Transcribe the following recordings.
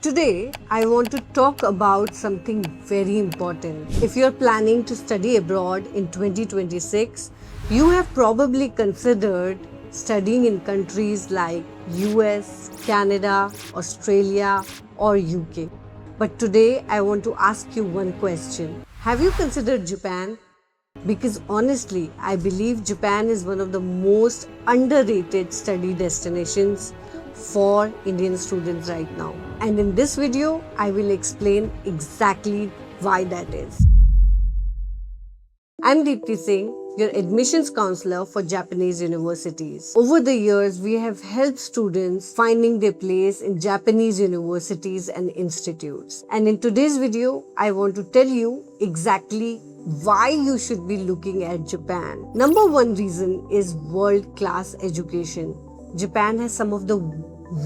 Today, I want to talk about something very important. If you're planning to study abroad in 2026, you have probably considered studying in countries like US, Canada, Australia, or UK. But today, I want to ask you one question. Have you considered Japan? Because honestly, I believe Japan is one of the most underrated study destinations for Indian students right now. And in this video, I will explain exactly why that is. I'm Deepti Singh, your admissions counselor for Japanese universities. Over the years, we have helped students finding their place in Japanese universities and institutes. And in today's video, I want to tell you exactly why you should be looking at Japan. Number one reason is world-class education. Japan has some of the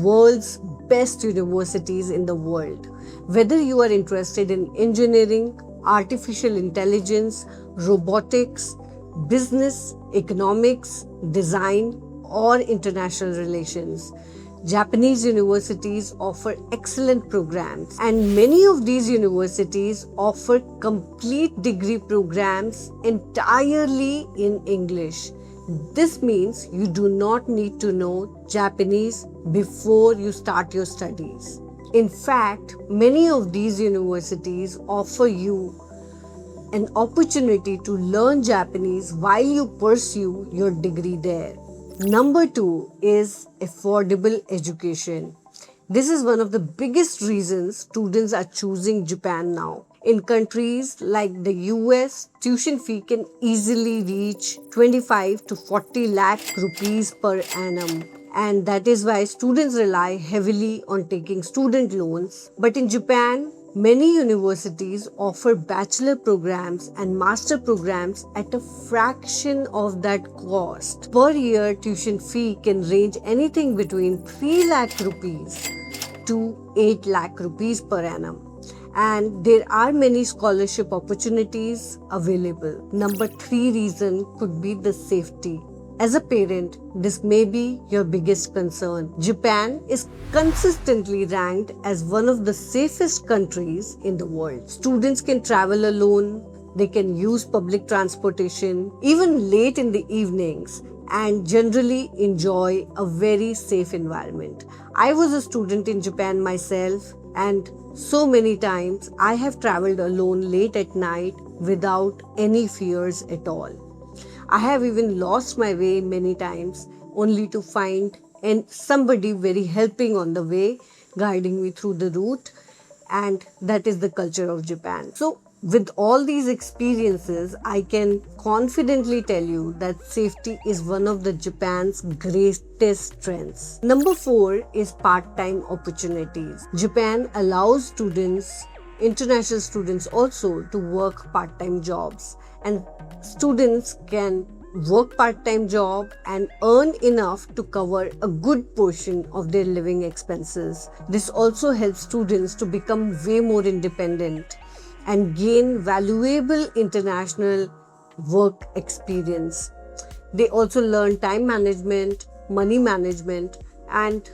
world's best universities in the world. Whether you are interested in engineering, artificial intelligence, robotics, business, economics, design, or international relations, Japanese universities offer excellent programs, and many of these universities offer complete degree programs entirely in English. This means you do not need to know Japanese before you start your studies. In fact, many of these universities offer you an opportunity to learn Japanese while you pursue your degree there. Number two is affordable education. This is one of the biggest reasons students are choosing Japan now. In countries like the US, tuition fee can easily reach 25 to 40 lakh rupees per annum. And that is why students rely heavily on taking student loans. But in Japan, many universities offer bachelor programs and master programs at a fraction of that cost. Per year, tuition fee can range anything between 3 lakh rupees to 8 lakh rupees per annum. And there are many scholarship opportunities available. Number three reason could be the safety. As a parent, this may be your biggest concern. Japan is consistently ranked as one of the safest countries in the world. Students can travel alone, they can use public transportation, even late in the evenings, and generally enjoy a very safe environment. I was a student in Japan myself, and so many times I have traveled alone late at night without any fears at all. I have even lost my way many times only to find somebody very helping on the way, guiding me through the route, and that is the culture of Japan. So with all these experiences, I can confidently tell you that safety is one of the Japan's greatest strengths. Number four is part-time opportunities. Japan allows students, international students also, to work part-time jobs, and students can work part-time job and earn enough to cover a good portion of their living expenses. This also helps students to become way more independent and gain valuable international work experience. They also learn time management, money management, and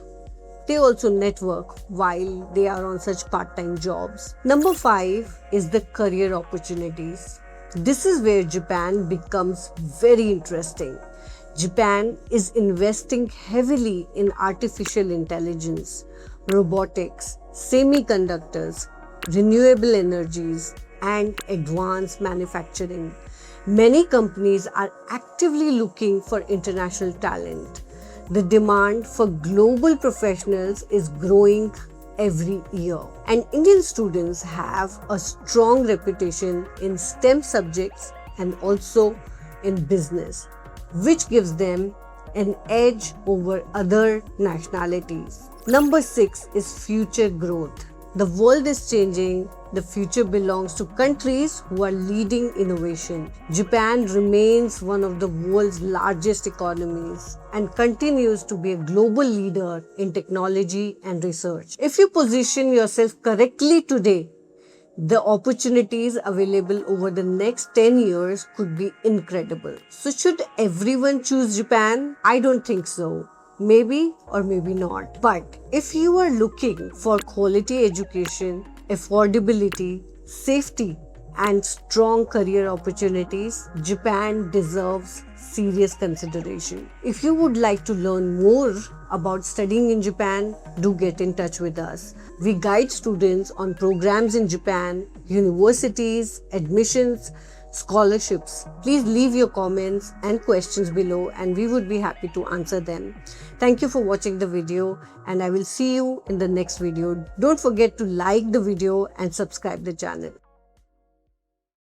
they also network while they are on such part-time jobs. Number five is the career opportunities. This is where Japan becomes very interesting. Japan is investing heavily in artificial intelligence, robotics, semiconductors, renewable energies, and advanced manufacturing. Many companies are actively looking for international talent. The demand for global professionals is growing every year. And Indian students have a strong reputation in STEM subjects and also in business, which gives them an edge over other nationalities. Number six is future growth. The world is changing. The future belongs to countries who are leading innovation. Japan remains one of the world's largest economies and continues to be a global leader in technology and research. If you position yourself correctly today, the opportunities available over the next 10 years could be incredible. So should everyone choose Japan? I don't think so. Maybe or maybe not. But if you are looking for quality education, affordability, safety, and strong career opportunities, Japan deserves serious consideration. If you would like to learn more about studying in Japan, do get in touch with us. We guide students on programs in Japan, universities, admissions, scholarships. Please leave your comments and questions below and we would be happy to answer them. Thank you for watching the video and I will see you in the next video. Don't forget to like the video and subscribe the channel.